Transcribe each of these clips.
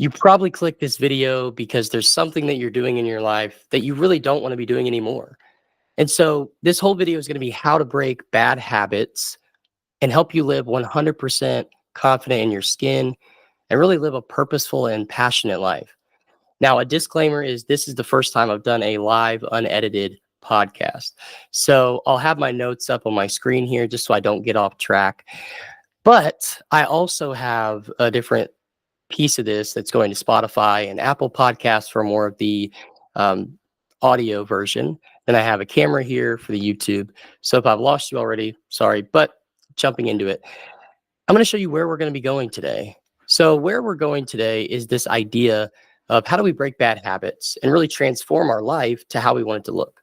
You probably clicked this video because there's something that you're doing in your life that you really don't want to be doing anymore. And so this whole video is going to be how to break bad habits and help you live 100% confident in your skin and really live a purposeful and passionate life. Now, a disclaimer is this is the first time I've done a live, unedited podcast. So I'll have my notes up on my screen here just so I don't get off track. But I also have a different piece of this that's going to Spotify and Apple Podcasts for more of the um, audio version. Then I have a camera here for the YouTube. So if I've lost you already, sorry, but jumping into it, I'm going to show you where we're going to be going today. So where we're going today is this idea of how do we break bad habits and really transform our life to how we want it to look.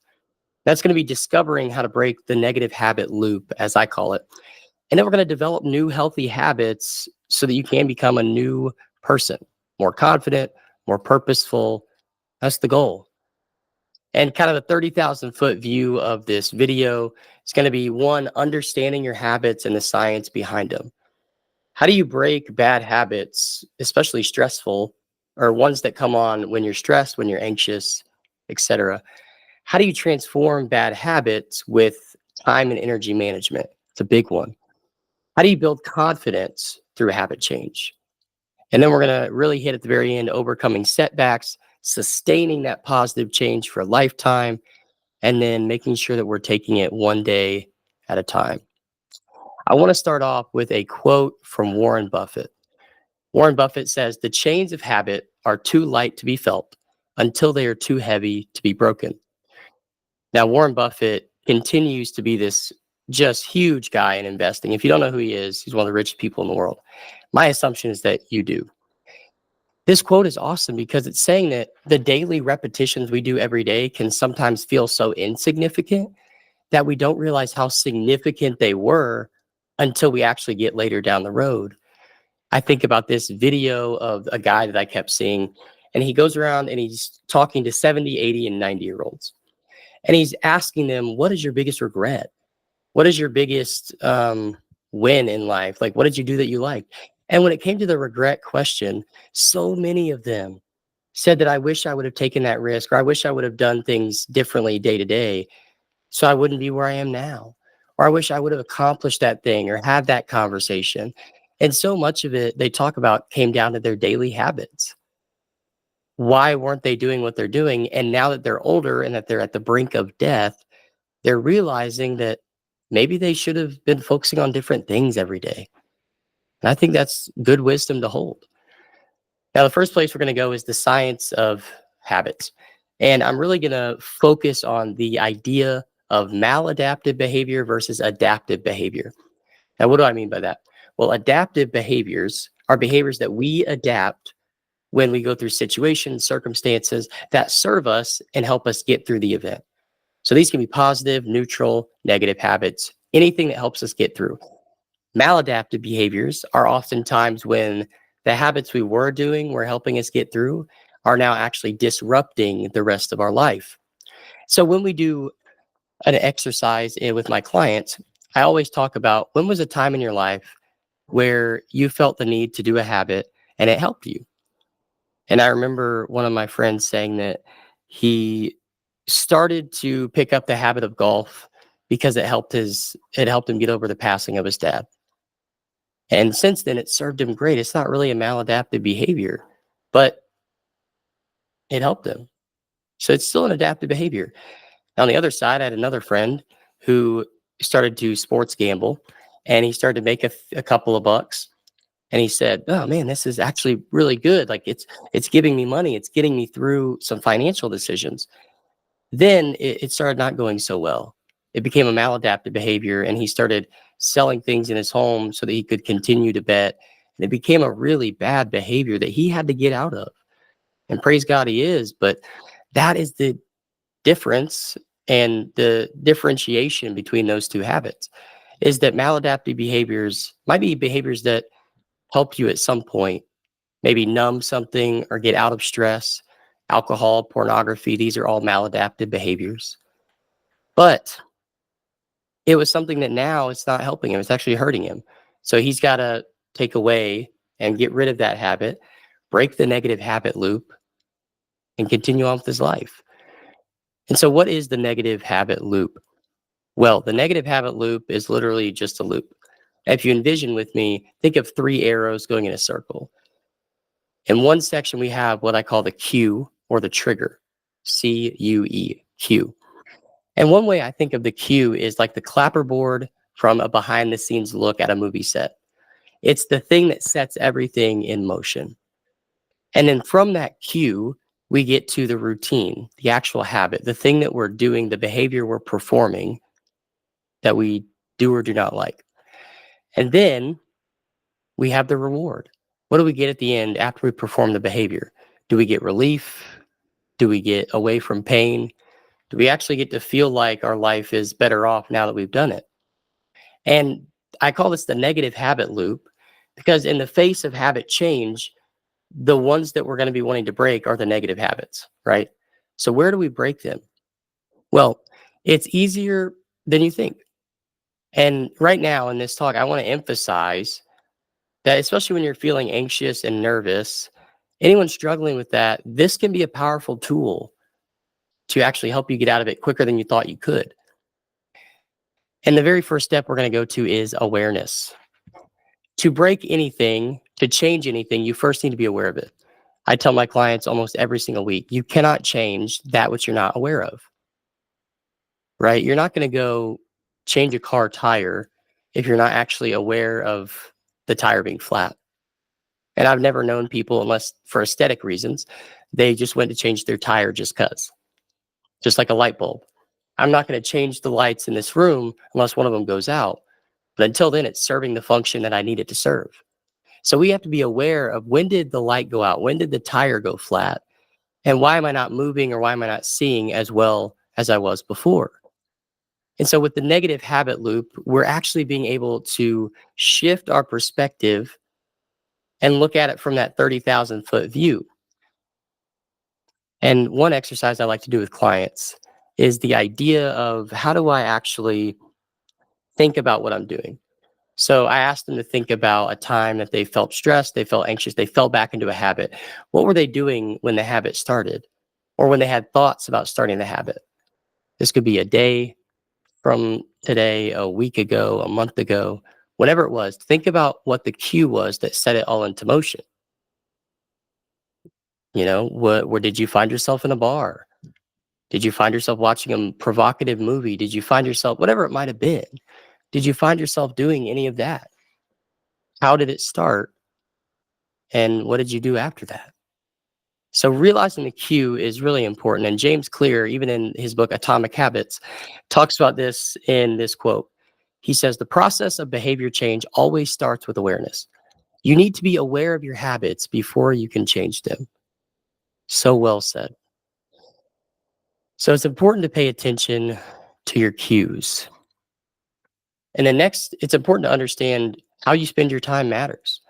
That's going to be discovering how to break the negative habit loop, as I call it. And then we're going to develop new healthy habits so that you can become a new person, more confident, more purposeful. That's the goal. And kind of a 30,000 foot view of this video is going to be one, understanding your habits and the science behind them. How do you break bad habits, especially stressful, or ones that come on when you're stressed, when you're anxious, etc.? How do you transform bad habits with time and energy management? It's a big one. How do you build confidence through habit change? And then we're going to really hit at the very end, overcoming setbacks, sustaining that positive change for a lifetime, and then making sure that we're taking it one day at a time. I want to start off with a quote from Warren Buffett. Warren Buffett says, "The chains of habit are too light to be felt until they are too heavy to be broken." Now, Warren Buffett continues to be this just huge guy in investing. If you don't know who he is, he's one of the richest people in the world. My assumption is that you do. This quote is awesome because it's saying that the daily repetitions we do every day can sometimes feel so insignificant that we don't realize how significant they were until we actually get later down the road. I think about this video of a guy that I kept seeing, and he goes around and he's talking to 70, 80, and 90-year-olds. And he's asking them, what is your biggest regret? What is your biggest win in life? Like, what did you do that you liked? And when it came to the regret question, so many of them said that I wish I would have taken that risk, or I wish I would have done things differently day to day so I wouldn't be where I am now. Or I wish I would have accomplished that thing or had that conversation. And so much of it they talk about came down to their daily habits. Why weren't they doing what they're doing? And now that they're older and that they're at the brink of death, they're realizing that maybe they should have been focusing on different things every day. And I think that's good wisdom to hold. Now, the first place we're going to go is the science of habits. And I'm really going to focus on the idea of maladaptive behavior versus adaptive behavior. Now, what do I mean by that? Well, adaptive behaviors are behaviors that we adapt when we go through situations, circumstances that serve us and help us get through the event. So these can be positive, neutral, negative habits, anything that helps us get through. Maladaptive behaviors are oftentimes when the habits we were doing were helping us get through are now actually disrupting the rest of our life. So when we do an exercise with my clients, I always talk about when was a time in your life where you felt the need to do a habit and it helped you. And I remember one of my friends saying that he started to pick up the habit of golf because it helped him get over the passing of his dad. And since then, it served him great. It's not really a maladaptive behavior, but it helped him. So it's still an adaptive behavior. On the other side, I had another friend who started to sports gamble, and he started to make a couple of bucks. And he said, "Oh man, this is actually really good. Like it's giving me money. It's getting me through some financial decisions." Then it started not going so well. It became a maladaptive behavior, and he started selling things in his home so that he could continue to bet. And it became a really bad behavior that he had to get out of. And praise God he is, but that is the difference and the differentiation between those two habits is that maladaptive behaviors might be behaviors that help you at some point, maybe numb something or get out of stress. Alcohol, pornography, these are all maladaptive behaviors. But it was something that now it's not helping him. It's actually hurting him. So he's got to take away and get rid of that habit, break the negative habit loop, and continue on with his life. And so, what is the negative habit loop? Well, the negative habit loop is literally just a loop. If you envision with me, think of three arrows going in a circle. In one section, we have what I call the cue or the trigger, CUE, cue. And one way I think of the cue is like the clapperboard from a behind the scenes look at a movie set. It's the thing that sets everything in motion. And then from that cue, we get to the routine, the actual habit, the thing that we're doing, the behavior we're performing that we do or do not like. And then we have the reward. What do we get at the end after we perform the behavior? Do we get relief? Do we get away from pain? Do we actually get to feel like our life is better off now that we've done it? And I call this the negative habit loop because in the face of habit change, the ones that we're going to be wanting to break are the negative habits, right? So where do we break them? Well, it's easier than you think. And right now in this talk, I want to emphasize that, especially when you're feeling anxious and nervous, anyone struggling with that, this can be a powerful tool to actually help you get out of it quicker than you thought you could. And the very first step we're going to go to is awareness. To break anything, to change anything, you first need to be aware of it. I tell my clients almost every single week, you cannot change that which you're not aware of, right? You're not going to go change a car tire if you're not actually aware of the tire being flat. And I've never known people, unless for aesthetic reasons, they just went to change their tire just because, just like a light bulb. I'm not going to change the lights in this room unless one of them goes out. But until then, it's serving the function that I need it to serve. So we have to be aware of, when did the light go out? When did the tire go flat? And why am I not moving, or why am I not seeing as well as I was before? And so with the negative habit loop, we're actually being able to shift our perspective and look at it from that 30,000-foot view. And one exercise I like to do with clients is the idea of, how do I actually think about what I'm doing? So I asked them to think about a time that they felt stressed, they felt anxious, they fell back into a habit. What were they doing when the habit started, or when they had thoughts about starting the habit? This could be a day from today, a week ago, a month ago, whatever it was. Think about what the cue was that set it all into motion. You know, where did you find yourself in a bar? Did you find yourself watching a provocative movie? Did you find yourself, whatever it might have been, did you find yourself doing any of that? How did it start? And what did you do after that? So realizing the cue is really important. And James Clear, even in his book, Atomic Habits, talks about this in this quote. He says, the process of behavior change always starts with awareness. You need to be aware of your habits before you can change them. So well said. So it's important to pay attention to your cues. And then next, it's important to understand how you spend your time matters.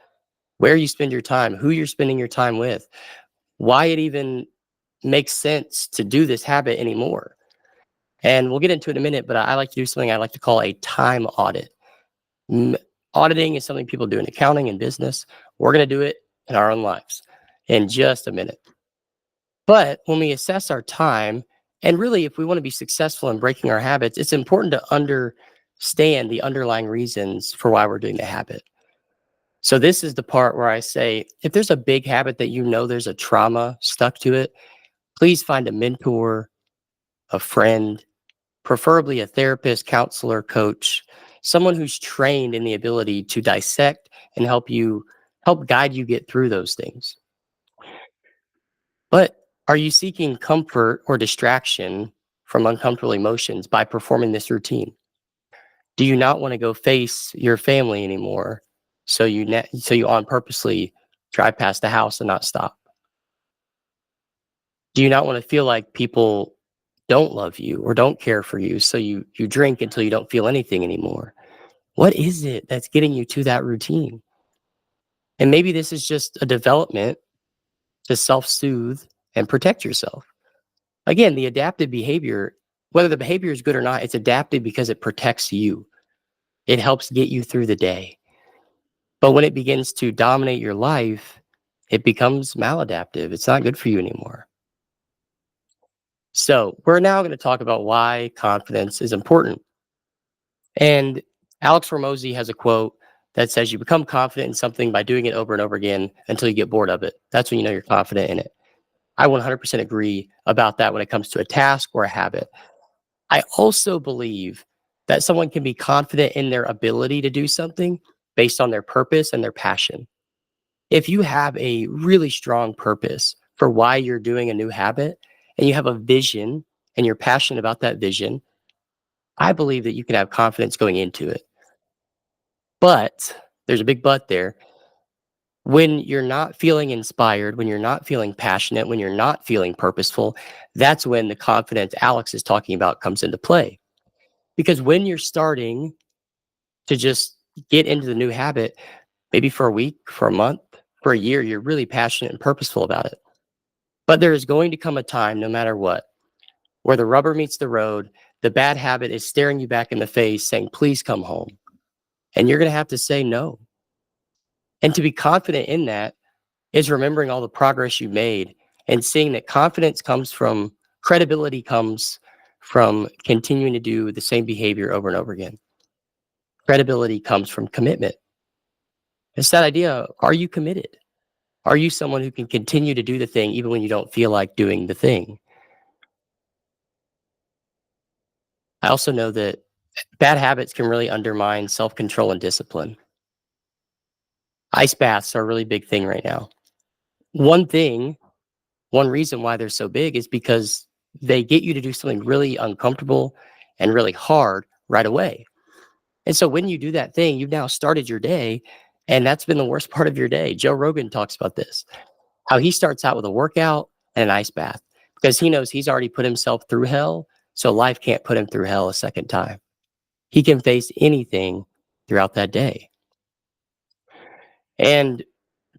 Where you spend your time, who you're spending your time with, why it even makes sense to do this habit anymore. And we'll get into it in a minute, but I like to do something I like to call a time audit. Auditing is something people do in accounting and business. We're going to do it in our own lives in just a minute. But when we assess our time, and really, if we want to be successful in breaking our habits, it's important to understand the underlying reasons for why we're doing the habit. So this is the part where I say, if there's a big habit that you know there's a trauma stuck to it, please find a mentor, a friend, preferably a therapist, counselor, coach, someone who's trained in the ability to dissect and help guide you get through those things. But are you seeking comfort or distraction from uncomfortable emotions by performing this routine? Do you not want to go face your family anymore? So you on purposely drive past the house and not stop? Do you not want to feel like people don't love you or don't care for you? So you drink until you don't feel anything anymore. What is it that's getting you to that routine? And maybe this is just a development to self-soothe and protect yourself. Again, the adaptive behavior, whether the behavior is good or not, it's adaptive because it protects you. It helps get you through the day. But when it begins to dominate your life, it becomes maladaptive. It's not good for you anymore. So, we're now going to talk about why confidence is important. And Alex Ramosi has a quote that says, "You become confident in something by doing it over and over again until you get bored of it. That's when you know you're confident in it." I 100% agree about that when it comes to a task or a habit. I also believe that someone can be confident in their ability to do something based on their purpose and their passion. If you have a really strong purpose for why you're doing a new habit and you have a vision and you're passionate about that vision, I believe that you can have confidence going into it. But there's a big but there. When you're not feeling inspired, when you're not feeling passionate, when you're not feeling purposeful, that's when the confidence Alex is talking about comes into play. Because when you're starting to just get into the new habit, maybe for a week, for a month, for a year, you're really passionate and purposeful about it. But there is going to come a time, no matter what, where the rubber meets the road, the bad habit is staring you back in the face saying, please come home. And you're going to have to say no. And to be confident in that is remembering all the progress you made and seeing that confidence comes from credibility, comes from continuing to do the same behavior over and over again. Credibility comes from commitment. It's that idea, are you committed? Are you someone who can continue to do the thing even when you don't feel like doing the thing? I also know that bad habits can really undermine self-control and discipline. Ice baths are a really big thing right now. One thing, one reason why they're so big is because they get you to do something really uncomfortable and really hard right away. And so when you do that thing, you've now started your day, and that's been the worst part of your day. Joe Rogan talks about this, how he starts out with a workout and an ice bath because he knows he's already put himself through hell. So life can't put him through hell a second time. He can face anything throughout that day. And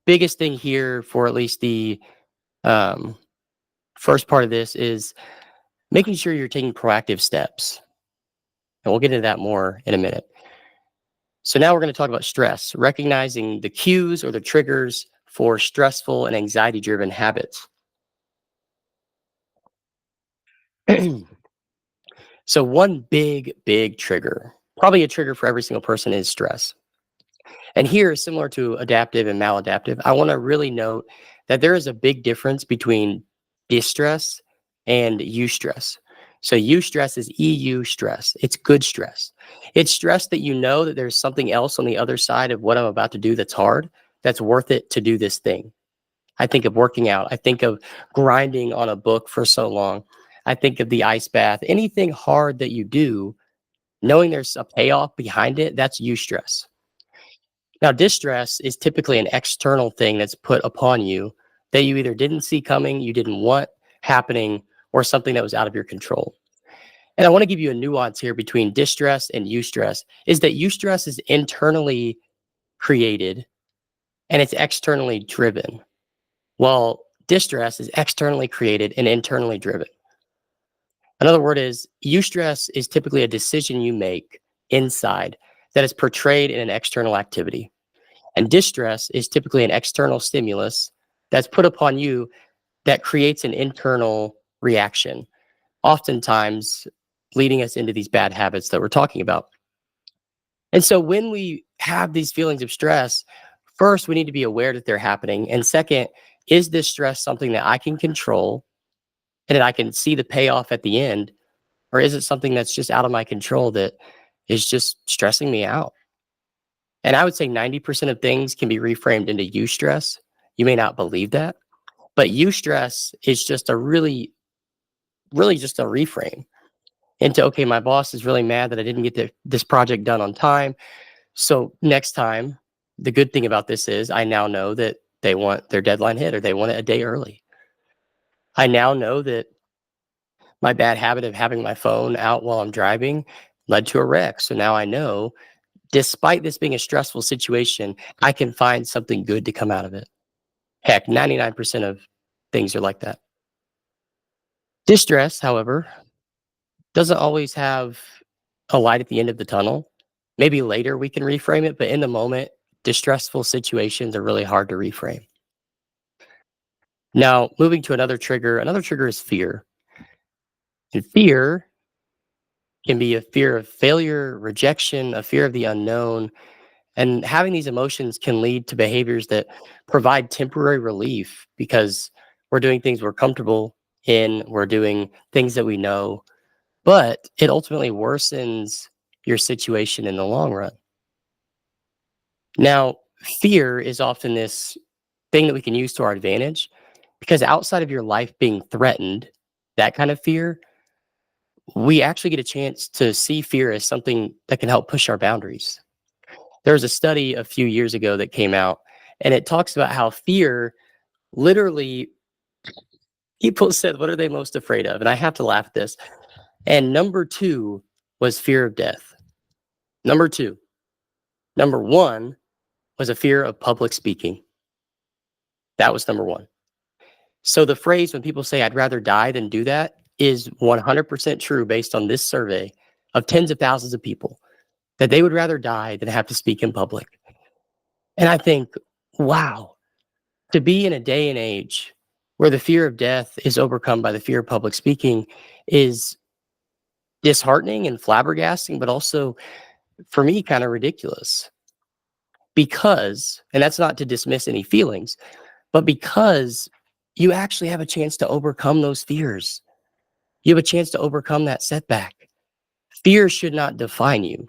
biggest thing here for at least the um, first part of this is making sure you're taking proactive steps. And we'll get into that more in a minute. So now we're going to talk about stress, recognizing the cues or the triggers for stressful and anxiety driven habits. So one big trigger, probably a trigger for every single person, is stress. And here, similar to adaptive and maladaptive, I want to really note that there is a big difference between distress and eustress. So eustress is EU stress. It's good stress. It's stress that you know that there's something else on the other side of what I'm about to do that's hard, that's worth it to do this thing. I think of working out. I think of grinding on a book for so long. I think of the ice bath. Anything hard that you do, knowing there's a payoff behind it, that's eustress. Now, distress is typically an external thing that's put upon you that you either didn't see coming, you didn't want happening, or something that was out of your control. And I want to give you a nuance here between distress and eustress is that eustress is internally created and it's externally driven, while distress is externally created and internally driven. Another word is eustress is typically a decision you make inside that is portrayed in an external activity. And distress is typically an external stimulus that's put upon you that creates an internal reaction, oftentimes leading us into these bad habits that we're talking about. And so when we have these feelings of stress, first, we need to be aware that they're happening. And second, is this stress something that I can control and that I can see the payoff at the end? Or is it something that's just out of my control that is just stressing me out? And I would say 90% of things can be reframed into eustress. You may not believe that, but eustress is just a really just a reframe into, okay, my boss is really mad that I didn't get this project done on time. So next time, the good thing about this is I now know that they want their deadline hit or they want it a day early. I now know that my bad habit of having my phone out while I'm driving led to a wreck. So now I know, despite this being a stressful situation, I can find something good to come out of it. Heck, 99% of things are like that. Distress, however, doesn't always have a light at the end of the tunnel. Maybe later we can reframe it, but in the moment, distressful situations are really hard to reframe. Now, moving to another trigger is fear. And fear can be a fear of failure, rejection, a fear of the unknown. And having these emotions can lead to behaviors that provide temporary relief because we're doing things we're comfortable in, we're doing things that we know, but it ultimately worsens your situation in the long run. Now, fear is often this thing that we can use to our advantage because outside of your life being threatened, that kind of fear, we actually get a chance to see fear as something that can help push our boundaries. There was a study a few years ago that came out, and it talks about how fear literally, people said, what are they most afraid of? And I have to laugh at this. And number two was fear of death. Number two. Number one was a fear of public speaking. That was number one. So the phrase when people say, I'd rather die than do that is 100% true based on this survey of tens of thousands of people that they would rather die than have to speak in public. And I think, wow, to be in a day and age where the fear of death is overcome by the fear of public speaking is disheartening and flabbergasting, but also for me, kind of ridiculous because, and that's not to dismiss any feelings, but because you actually have a chance to overcome those fears. You have a chance to overcome that setback. Fear should not define you.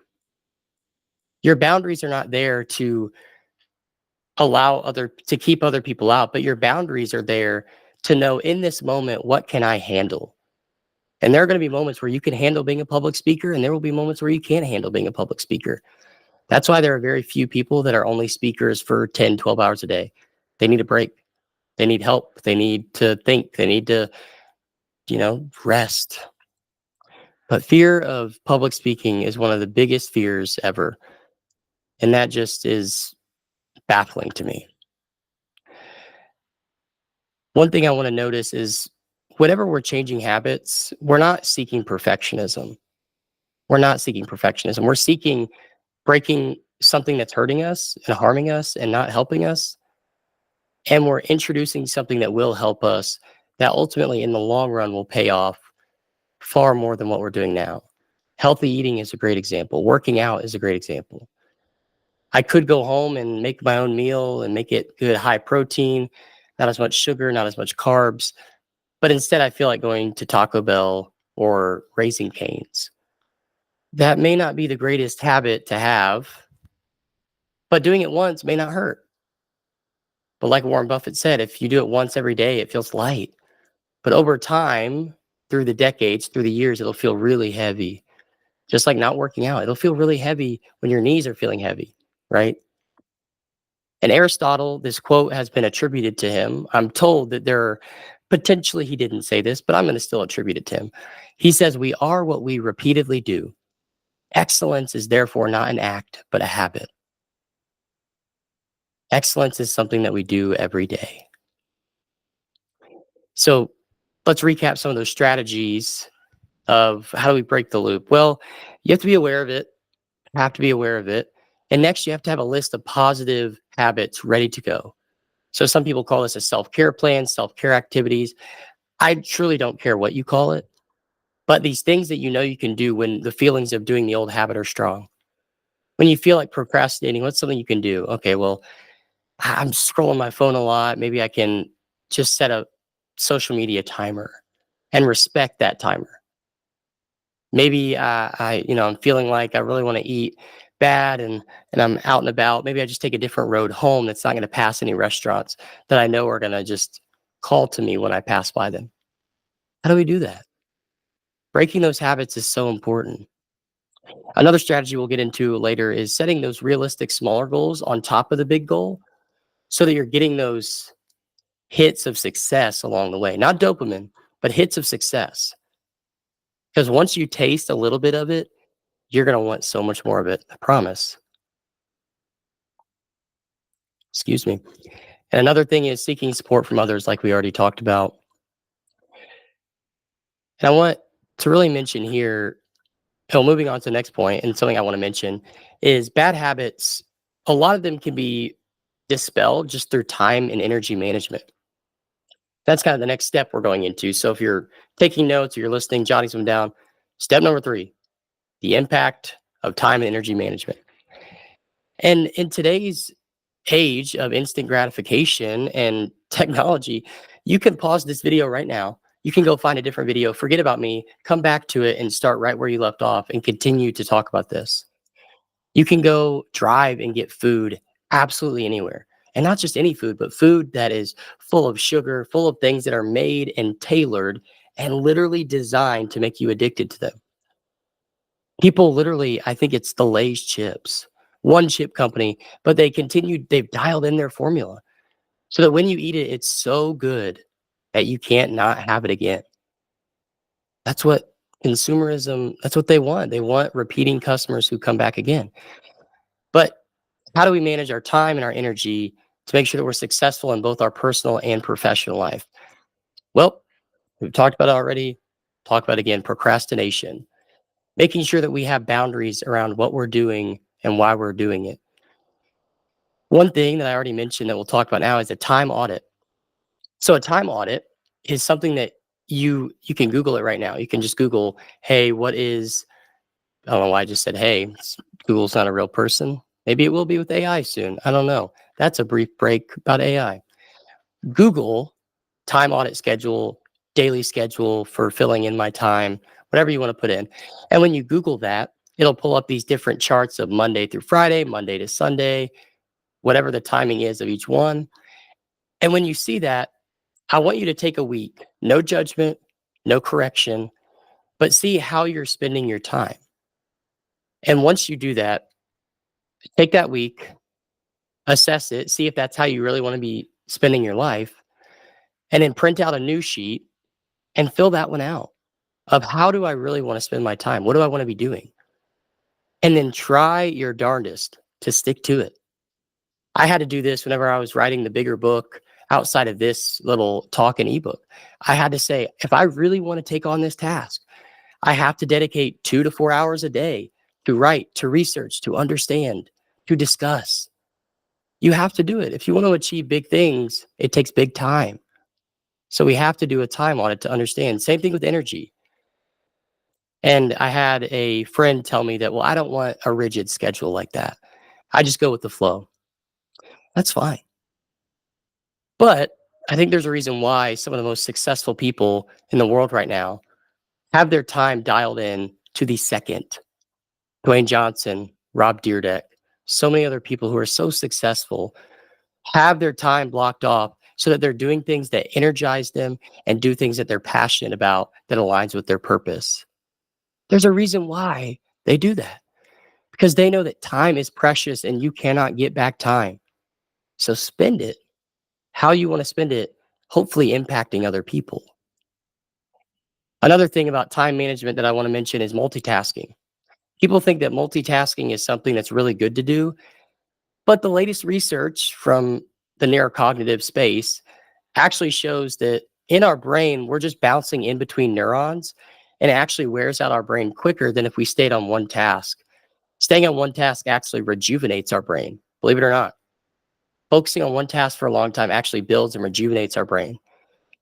Your boundaries are not there to to keep other people out, but your boundaries are there to know in this moment, what can I handle? And there are going to be moments where you can handle being a public speaker, and there will be moments where you can't handle being a public speaker. That's why there are very few people that are only speakers for 10, 12 hours a day. They need a break. They need help. They need to think. They need to, rest. But fear of public speaking is one of the biggest fears ever. And that just is baffling to me. One thing I want to notice is whenever we're changing habits, we're not seeking perfectionism. We're not seeking perfectionism. We're seeking breaking something that's hurting us and harming us and not helping us. And we're introducing something that will help us, that ultimately in the long run will pay off far more than what we're doing now. Healthy eating is a great example. Working out is a great example. I could go home and make my own meal and make it good, high protein, not as much sugar, not as much carbs. But instead, I feel like going to Taco Bell or Raising Cane's. That may not be the greatest habit to have, but doing it once may not hurt. But like Warren Buffett said, if you do it once every day, it feels light. But over time, through the decades, through the years, it'll feel really heavy. Just like not working out, it'll feel really heavy when your knees are feeling heavy, right? And Aristotle, this quote has been attributed to him. I'm told that potentially he didn't say this, but I'm going to still attribute it to him. He says, we are what we repeatedly do. Excellence is therefore not an act, but a habit. Excellence is something that we do every day. So let's recap some of those strategies of how do we break the loop. Well, you have to be aware of it, have to be aware of it. And next, you have to have a list of positive habits ready to go. So some people call this a self-care plan, self-care activities. I truly don't care what you call it, but these things that you know you can do when the feelings of doing the old habit are strong. When you feel like procrastinating, what's something you can do? Okay, well, I'm scrolling my phone a lot. Maybe I can just set a social media timer and respect that timer. Maybe I'm feeling like I really want to eat bad and I'm out and about. Maybe I just take a different road home that's not going to pass any restaurants that I know are going to just call to me when I pass by them. How do we do that? Breaking those habits is so important. Another strategy we'll get into later is setting those realistic smaller goals on top of the big goal so that you're getting those hits of success along the way. Not dopamine, but hits of success. Because once you taste a little bit of it, you're going to want so much more of it. I promise. Excuse me. And another thing is seeking support from others, like we already talked about. And I want to really mention here, moving on to the next point, and something I want to mention is bad habits. A lot of them can be dispelled just through time and energy management. That's kind of the next step we're going into. So if you're taking notes or you're listening, jotting some down, step number 3, the impact of time and energy management. And in today's age of instant gratification and technology, you can pause this video right now. You can go find a different video, forget about me, come back to it and start right where you left off and continue to talk about this. You can go drive and get food absolutely anywhere. And not just any food, but food that is full of sugar, full of things that are made and tailored and literally designed to make you addicted to them. People literally, I think it's the Lay's chips, one chip company, but they've dialed in their formula so that when you eat it, it's so good that you can't not have it again. That's what consumerism, that's what they want. They want repeating customers who come back again. But how do we manage our time and our energy to make sure that we're successful in both our personal and professional life? Well, we've talked about it already. Talk about it again, procrastination, making sure that we have boundaries around what we're doing and why we're doing it. One thing that I already mentioned that we'll talk about now is a time audit. So a time audit is something that you can Google it right now. You can just Google, hey, what is, I don't know why I just said, hey, Google's not a real person. Maybe it will be with AI soon. I don't know. That's a brief break about AI. Google time audit schedule, daily schedule for filling in my time, whatever you want to put in. And when you Google that, it'll pull up these different charts of Monday through Friday, Monday to Sunday, whatever the timing is of each one. And when you see that, I want you to take a week, no judgment, no correction, but see how you're spending your time. And once you do that, take that week, assess it, see if that's how you really want to be spending your life, and then print out a new sheet and fill that one out of how do I really want to spend my time? What do I want to be doing? And then try your darndest to stick to it. I had to do this whenever I was writing the bigger book outside of this little talk and ebook. I had to say, if I really want to take on this task, I have to dedicate 2 to 4 hours a day to write, to research, to understand, to discuss. You have to do it. If you want to achieve big things, it takes big time. So we have to do a time audit to understand. Same thing with energy. And I had a friend tell me that, well, I don't want a rigid schedule like that. I just go with the flow. That's fine. But I think there's a reason why some of the most successful people in the world right now have their time dialed in to the second. Dwayne Johnson, Rob Dyrdek, so many other people who are so successful have their time blocked off so that they're doing things that energize them and do things that they're passionate about that aligns with their purpose. There's a reason why they do that because they know that time is precious and you cannot get back time. So spend it how you want to spend it, hopefully impacting other people. Another thing about time management that I want to mention is multitasking. People think that multitasking is something that's really good to do, but the latest research from the neurocognitive space actually shows that in our brain, we're just bouncing in between neurons and it actually wears out our brain quicker than if we stayed on one task. Staying on one task actually rejuvenates our brain, believe it or not. Focusing on one task for a long time actually builds and rejuvenates our brain.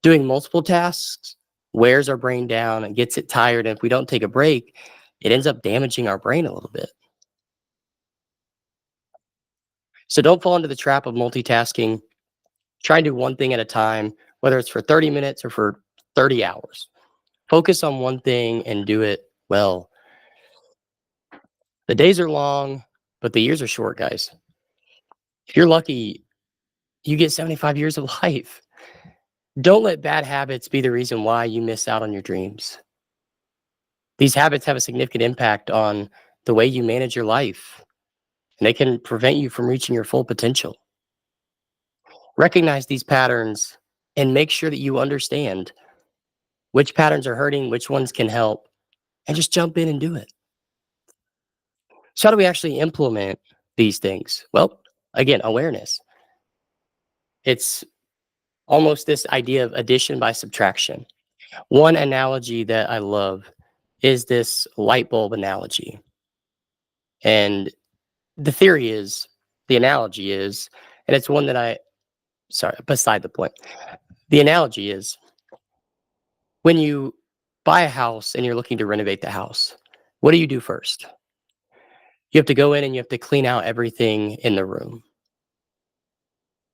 Doing multiple tasks wears our brain down and gets it tired. And if we don't take a break, it ends up damaging our brain a little bit. So don't fall into the trap of multitasking. Try and do one thing at a time, whether it's for 30 minutes or for 30 hours. Focus on one thing and do it well. The days are long, but the years are short, guys. If you're lucky, you get 75 years of life. Don't let bad habits be the reason why you miss out on your dreams. These habits have a significant impact on the way you manage your life, and they can prevent you from reaching your full potential. Recognize these patterns and make sure that you understand which patterns are hurting, which ones can help, and just jump in and do it. So, how do we actually implement these things? Well, again, awareness. It's almost this idea of addition by subtraction. One analogy that I love is this light bulb analogy. And the theory is, the analogy is, and it's one that I, sorry, beside the point. The analogy is when you buy a house and you're looking to renovate the house, what do you do first? You have to go in and you have to clean out everything in the room.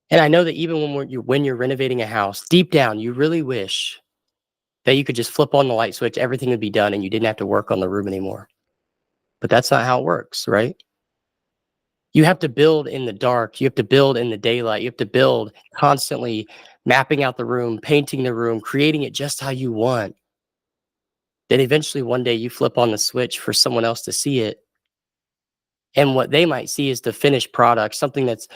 And I know that even when you're renovating a house, deep down, you really wish that you could just flip on the light switch, everything would be done, and you didn't have to work on the room anymore. But that's not how it works, right? You have to build in the dark. You have to build in the daylight. You have to build constantly mapping out the room, painting the room, creating it just how you want. Then eventually one day you flip on the switch for someone else to see it. And what they might see is the finished product, something that's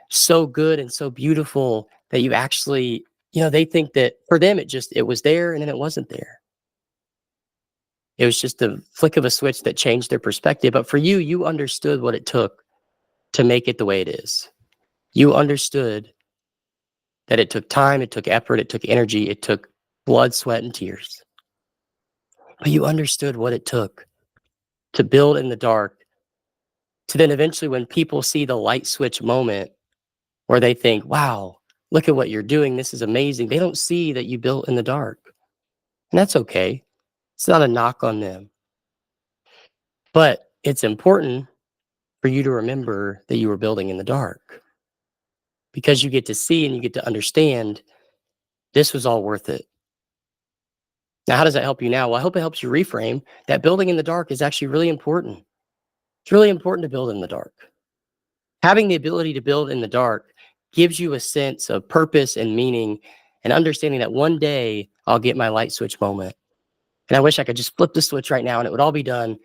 so good and so beautiful that you actually, they think that for them it was there and then it wasn't there. It was just a flick of a switch that changed their perspective. But for you, you understood what it took to make it the way it is. You understood that it took time, it took effort, it took energy, it took blood, sweat, and tears. But you understood what it took to build in the dark, to then eventually when people see the light switch moment where they think, wow, look at what you're doing, this is amazing. They don't see that you built in the dark. And that's okay. It's not a knock on them. But it's important for you to remember that you were building in the dark because you get to see and you get to understand this was all worth it. Now, how does that help you now? Well, I hope it helps you reframe that building in the dark is actually really important. It's really important to build in the dark. Having the ability to build in the dark gives you a sense of purpose and meaning and understanding that one day I'll get my light switch moment. And I wish I could just flip the switch right now and it would all be done.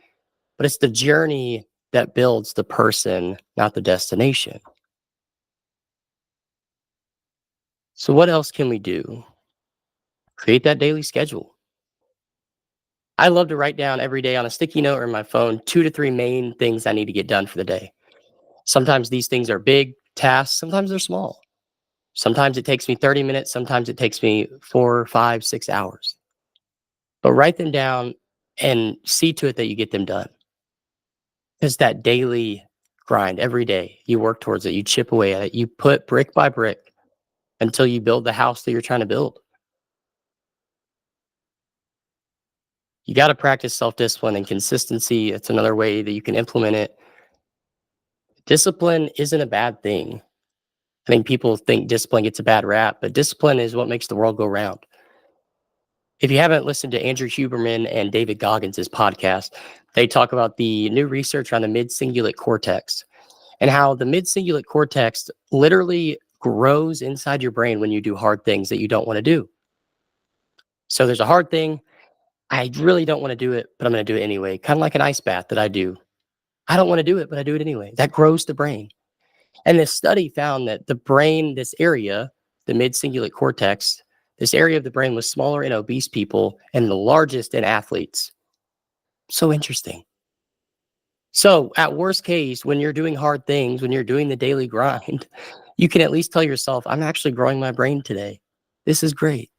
But it's the journey that builds the person, not the destination. So, what else can we do? Create that daily schedule. I love to write down every day on a sticky note or my phone 2 to 3 main things I need to get done for the day. Sometimes these things are big tasks, sometimes they're small. Sometimes it takes me 30 minutes, sometimes it takes me 4, 5, 6 hours. But write them down and see to it that you get them done. It's that daily grind every day. You work towards it, you chip away at it, you put brick by brick until you build the house that you're trying to build. You got to practice self-discipline and consistency. It's another way that you can implement it. Discipline isn't a bad thing. I think people think discipline gets a bad rap, but discipline is what makes the world go round. If you haven't listened to Andrew Huberman and David Goggins' podcast, they talk about the new research on the mid-cingulate cortex and how the mid-cingulate cortex literally grows inside your brain when you do hard things that you don't want to do. So there's a hard thing. I really don't want to do it, but I'm going to do it anyway. Kind of like an ice bath that I do. I don't want to do it, but I do it anyway. That grows the brain. And this study found that the brain, this area, the mid-cingulate cortex, this area of the brain was smaller in obese people and the largest in athletes. So interesting. So at worst case, when you're doing hard things, when you're doing the daily grind, you can at least tell yourself, I'm actually growing my brain today. This is great.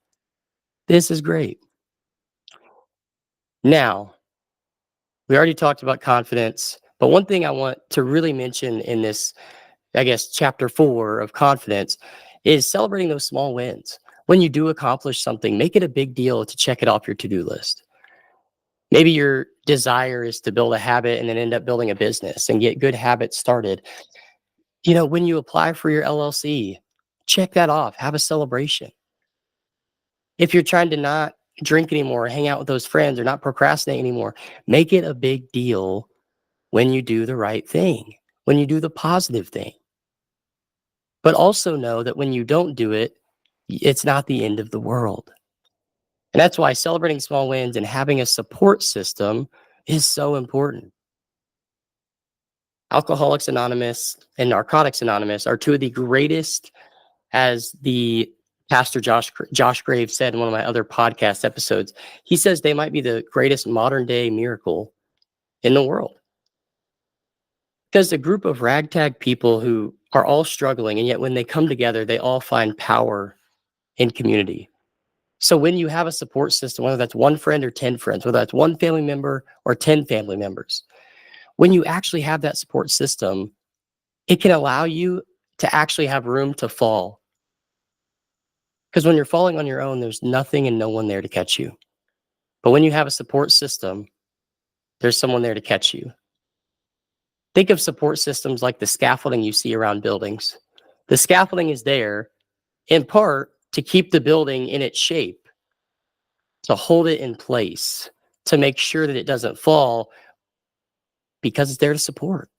This is great. Now, we already talked about confidence, but one thing I want to really mention in this, I guess, chapter 4 of confidence is celebrating those small wins. When you do accomplish something, make it a big deal to check it off your to-do list. Maybe your desire is to build a habit and then end up building a business and get good habits started. When you apply for your LLC, check that off, have a celebration. If you're trying to not drink anymore, hang out with those friends or not procrastinate anymore, make it a big deal when you do the right thing, when you do the positive thing. But also know that when you don't do it, it's not the end of the world. And that's why celebrating small wins and having a support system is so important. Alcoholics Anonymous and Narcotics Anonymous are two of the greatest, as the pastor Josh Graves said in one of my other podcast episodes. He says they might be the greatest modern day miracle in the world. Because a group of ragtag people who are all struggling, and yet when they come together, they all find power in community. So when you have a support system, whether that's one friend or 10 friends, whether that's one family member or 10 family members, when you actually have that support system, it can allow you to actually have room to fall. Because when you're falling on your own, there's nothing and no one there to catch you. But when you have a support system, there's someone there to catch you. Think of support systems like the scaffolding you see around buildings. The scaffolding is there in part to keep the building in its shape, to hold it in place, to make sure that it doesn't fall because it's there to support.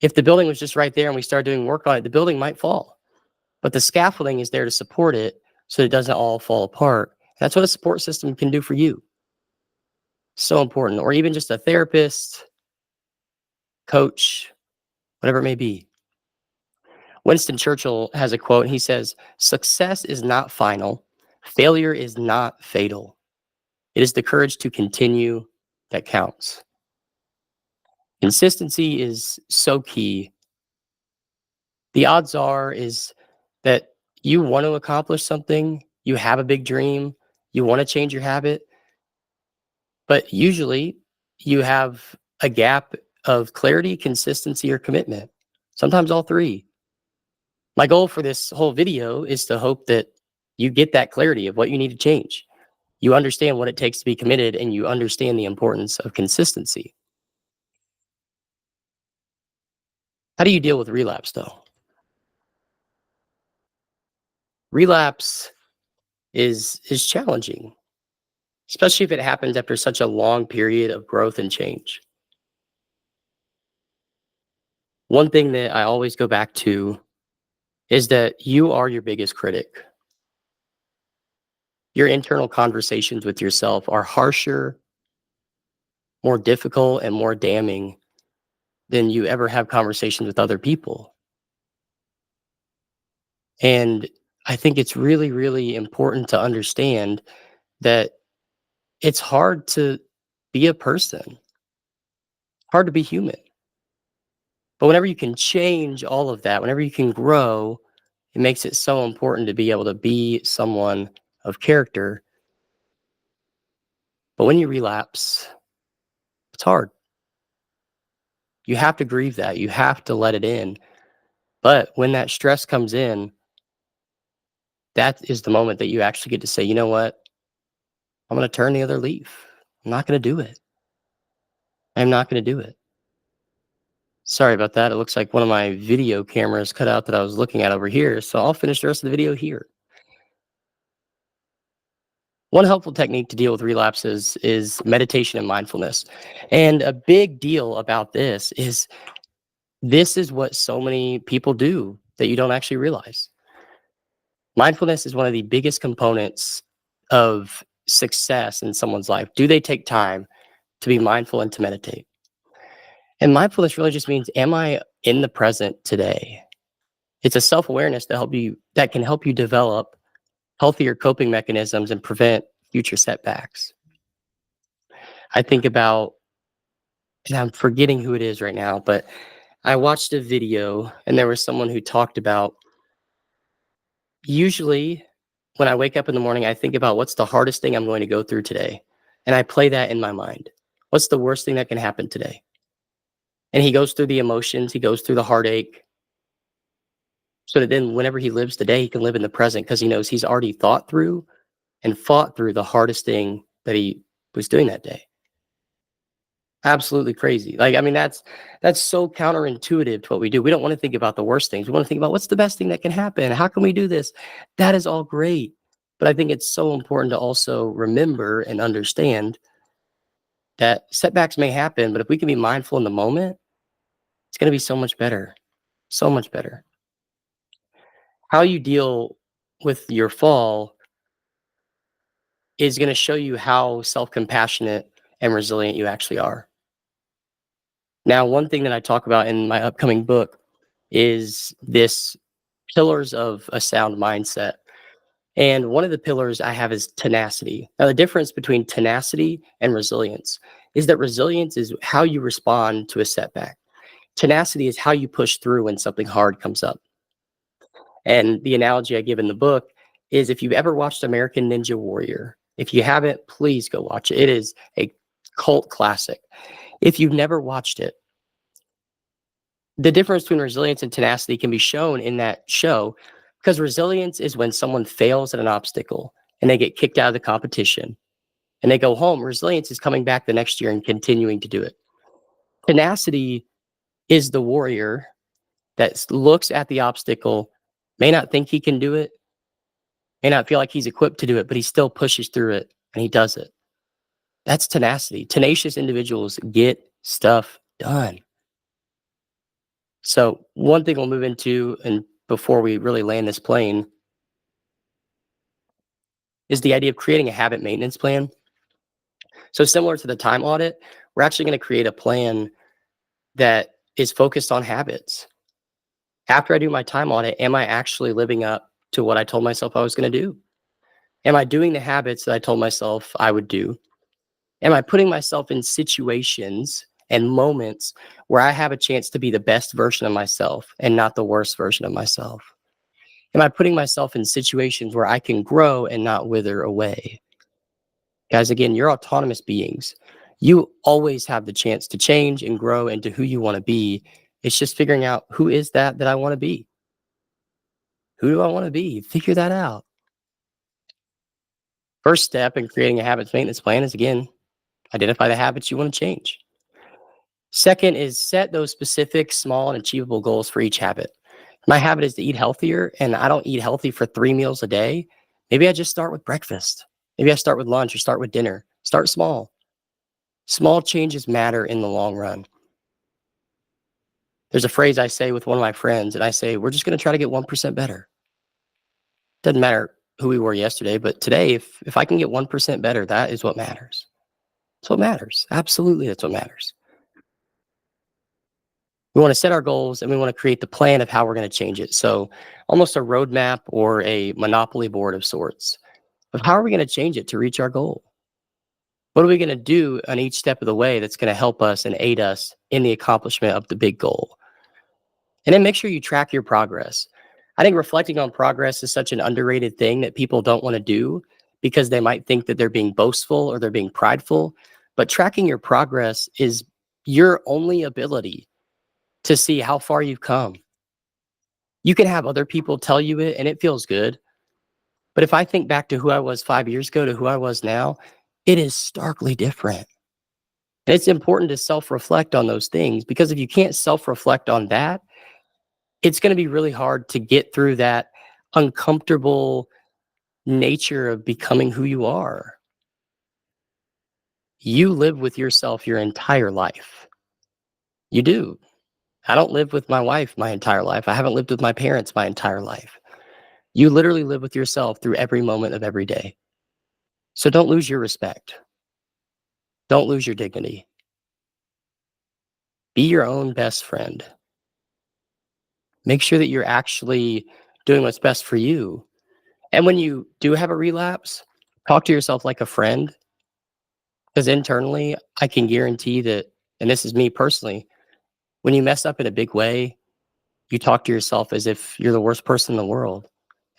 If the building was just right there and we started doing work on it, the building might fall. But the scaffolding is there to support it so it doesn't all fall apart. That's what a support system can do for you. So important. Or even just a therapist, coach, whatever it may be. Winston Churchill has a quote. He says, "Success is not final. Failure is not fatal. It is the courage to continue that counts." Consistency is so key. The odds are is that you want to accomplish something, you have a big dream, you want to change your habit, but usually you have a gap of clarity, consistency, or commitment. Sometimes all three. My goal for this whole video is to hope that you get that clarity of what you need to change. You understand what it takes to be committed and you understand the importance of consistency. How do you deal with relapse though? Relapse is challenging, especially if it happens after such a long period of growth and change. One thing that I always go back to is that you are your biggest critic. Your internal conversations with yourself are harsher, more difficult, and more damning than you ever have conversations with other people. And I think it's really, really important to understand that it's hard to be a person, hard to be human. But whenever you can change all of that, whenever you can grow, it makes it so important to be able to be someone of character. But when you relapse, it's hard. You have to grieve that. You have to let it in. But when that stress comes in, that is the moment that you actually get to say, you know what? I'm going to turn the other leaf. I'm not going to do it. I'm not going to do it. Sorry about that. It looks like one of my video cameras cut out that I was looking at over here. So I'll finish the rest of the video here. One helpful technique to deal with relapses is meditation and mindfulness. And a big deal about this is what so many people do that you don't actually realize. Mindfulness is one of the biggest components of success in someone's life. Do they take time to be mindful and to meditate? And mindfulness really just means, am I in the present today? It's a self-awareness that can help you develop healthier coping mechanisms and prevent future setbacks. I think about, and I'm forgetting who it is right now, but I watched a video and there was someone who talked about, usually when I wake up in the morning, I think about what's the hardest thing I'm going to go through today. And I play that in my mind. What's the worst thing that can happen today? And he goes through the emotions, he goes through the heartache, so that then whenever he lives the day, he can live in the present because he knows he's already thought through and fought through the hardest thing that he was doing that day. Absolutely crazy. Like, I mean, that's so counterintuitive to what we do. We don't want to think about the worst things. We want to think about what's the best thing that can happen? How can we do this? That is all great. But I think it's so important to also remember and understand that setbacks may happen, but if we can be mindful in the moment, it's going to be so much better. So much better. How you deal with your fall is going to show you how self-compassionate and resilient you actually are. Now, one thing that I talk about in my upcoming book is this pillars of a sound mindset. And one of the pillars I have is tenacity. Now, the difference between tenacity and resilience is that resilience is how you respond to a setback. Tenacity is how you push through when something hard comes up. And the analogy I give in the book is, if you've ever watched American Ninja Warrior, if you haven't, please go watch it. It is a cult classic. If you've never watched it, the difference between resilience and tenacity can be shown in that show Because resilience is when someone fails at an obstacle and they get kicked out of the competition and they go home. Resilience is coming back the next year and continuing to do it. Tenacity is the warrior that looks at the obstacle, may not think he can do it, may not feel like he's equipped to do it, but he still pushes through it and he does it. That's tenacity. Tenacious individuals get stuff done. So, one thing we'll move into, and before we really land this plane, is the idea of creating a habit maintenance plan. So, similar to the time audit, we're actually going to create a plan that is focused on habits. After I do my time audit, am I actually living up to what I told myself I was going to do? Am I doing the habits that I told myself I would do? Am I putting myself in situations and moments where I have a chance to be the best version of myself and not the worst version of myself? Am I putting myself in situations where I can grow and not wither away? Guys, again, you're autonomous beings. You always have the chance to change and grow into who you want to be. It's just figuring out, who is that I want to be? Who do I want to be? Figure that out. First step in creating a habits maintenance plan is, again, identify the habits you want to change. Second is set those specific, small, and achievable goals for each habit. My habit is to eat healthier, and I don't eat healthy for 3 meals a day. Maybe I just start with breakfast. Maybe I start with lunch or start with dinner. Start small. Small changes matter in the long run. There's a phrase I say with one of my friends, and I say, we're just going to try to get 1% better. Doesn't matter who we were yesterday, but today, if I can get 1% better, that is what matters. That's what matters. Absolutely, that's what matters. We want to set our goals and we want to create the plan of how we're going to change it. So, almost a roadmap or a monopoly board of sorts of how are we going to change it to reach our goal? What are we going to do on each step of the way that's going to help us and aid us in the accomplishment of the big goal? And then make sure you track your progress. I think reflecting on progress is such an underrated thing that people don't want to do because they might think that they're being boastful or they're being prideful. But tracking your progress is your only ability to see how far you've come. You can have other people tell you it and it feels good. But if I think back to who I was 5 years ago to who I was now, it is starkly different. And it's important to self-reflect on those things, because if you can't self-reflect on that, it's going to be really hard to get through that uncomfortable nature of becoming who you are. You live with yourself your entire life. You do. I don't live with my wife my entire life. I haven't lived with my parents my entire life. You literally live with yourself through every moment of every day. So don't lose your respect. Don't lose your dignity. Be your own best friend. Make sure that you're actually doing what's best for you. And when you do have a relapse, talk to yourself like a friend, because internally, I can guarantee that, and this is me personally, when you mess up in a big way, you talk to yourself as if you're the worst person in the world.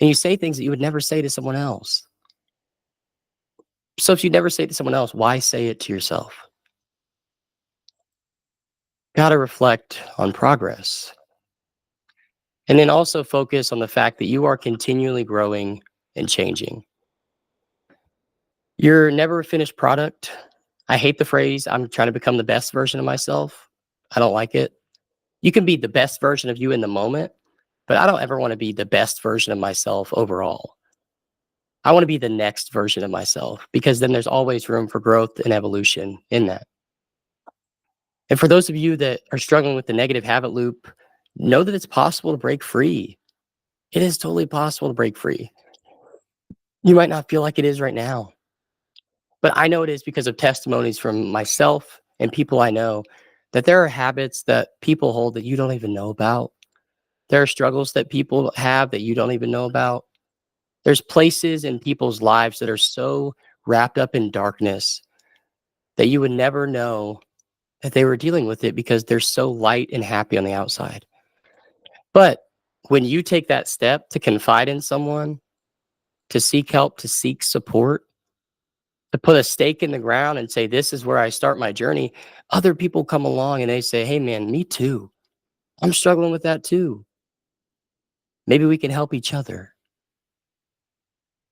And you say things that you would never say to someone else. So if you never say it to someone else, why say it to yourself? Got to reflect on progress. And then also focus on the fact that you are continually growing and changing. You're never a finished product. I hate the phrase, I'm trying to become the best version of myself. I don't like it. You can be the best version of you in the moment, but I don't ever want to be the best version of myself overall. I want to be the next version of myself, because then there's always room for growth and evolution in that. And for those of you that are struggling with the negative habit loop, know that it's possible to break free. It is totally possible to break free. You might not feel like it is right now, but I know it is because of testimonies from myself and people I know, that there are habits that people hold that you don't even know about. There are struggles that people have that you don't even know about. There's places in people's lives that are so wrapped up in darkness that you would never know that they were dealing with it, because they're so light and happy on the outside. But when you take that step to confide in someone, to seek help, to seek support, to put a stake in the ground and say, this is where I start my journey, other people come along and they say, hey man, me too. I'm struggling with that too. Maybe we can help each other.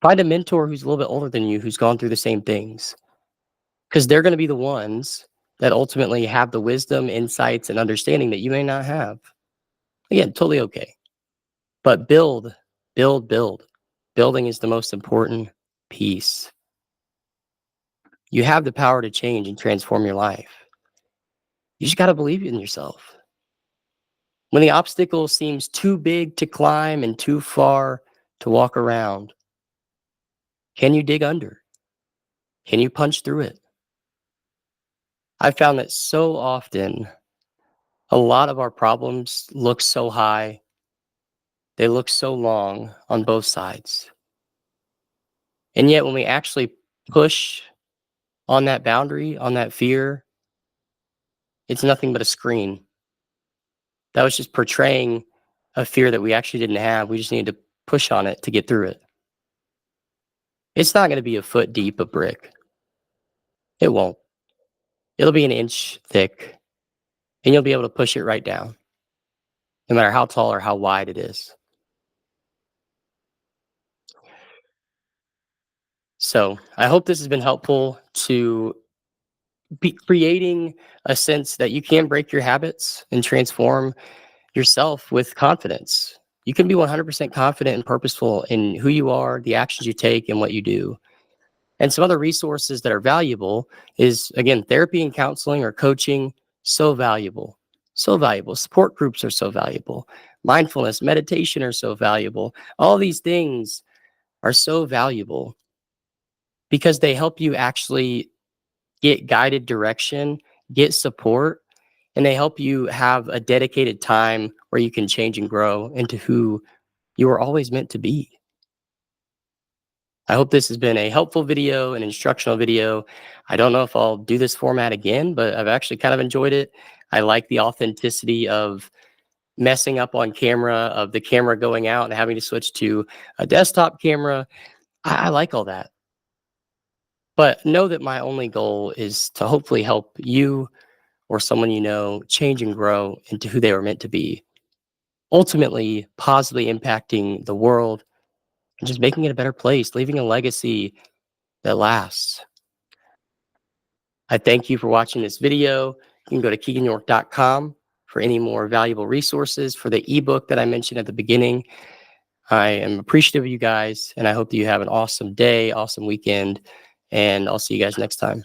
Find a mentor who's a little bit older than you who's gone through the same things, because they're going to be the ones that ultimately have the wisdom, insights, and understanding that you may not have. Again, totally okay. But build, build, build. Building is the most important piece. You have the power to change and transform your life. You just got to believe in yourself. When the obstacle seems too big to climb and too far to walk around, can you dig under? Can you punch through it? I found that so often a lot of our problems look so high, they look so long on both sides. And yet, when we actually push on that boundary, on that fear, it's nothing but a screen. That was just portraying a fear that we actually didn't have. We just needed to push on it to get through it. It's not going to be a foot deep of brick. It won't. It'll be an inch thick, and you'll be able to push it right down, no matter how tall or how wide it is. So I hope this has been helpful to be creating a sense that you can break your habits and transform yourself with confidence. You can be 100% confident and purposeful in who you are, the actions you take, and what you do. And some other resources that are valuable is, again, therapy and counseling or coaching, so valuable. So valuable. Support groups are so valuable. Mindfulness, meditation are so valuable. All these things are so valuable because they help you actually get guided direction, get support, and they help you have a dedicated time where you can change and grow into who you were always meant to be. I hope this has been a helpful video, an instructional video. I don't know if I'll do this format again, but I've actually kind of enjoyed it. I like the authenticity of messing up on camera, of the camera going out and having to switch to a desktop camera. I like all that. But know that my only goal is to hopefully help you or someone you know change and grow into who they were meant to be, ultimately positively impacting the world and just making it a better place, leaving a legacy that lasts. I thank you for watching this video. You can go to keeganyork.com for any more valuable resources for the ebook that I mentioned at the beginning. I am appreciative of you guys, and I hope that you have an awesome day, awesome weekend, and I'll see you guys next time.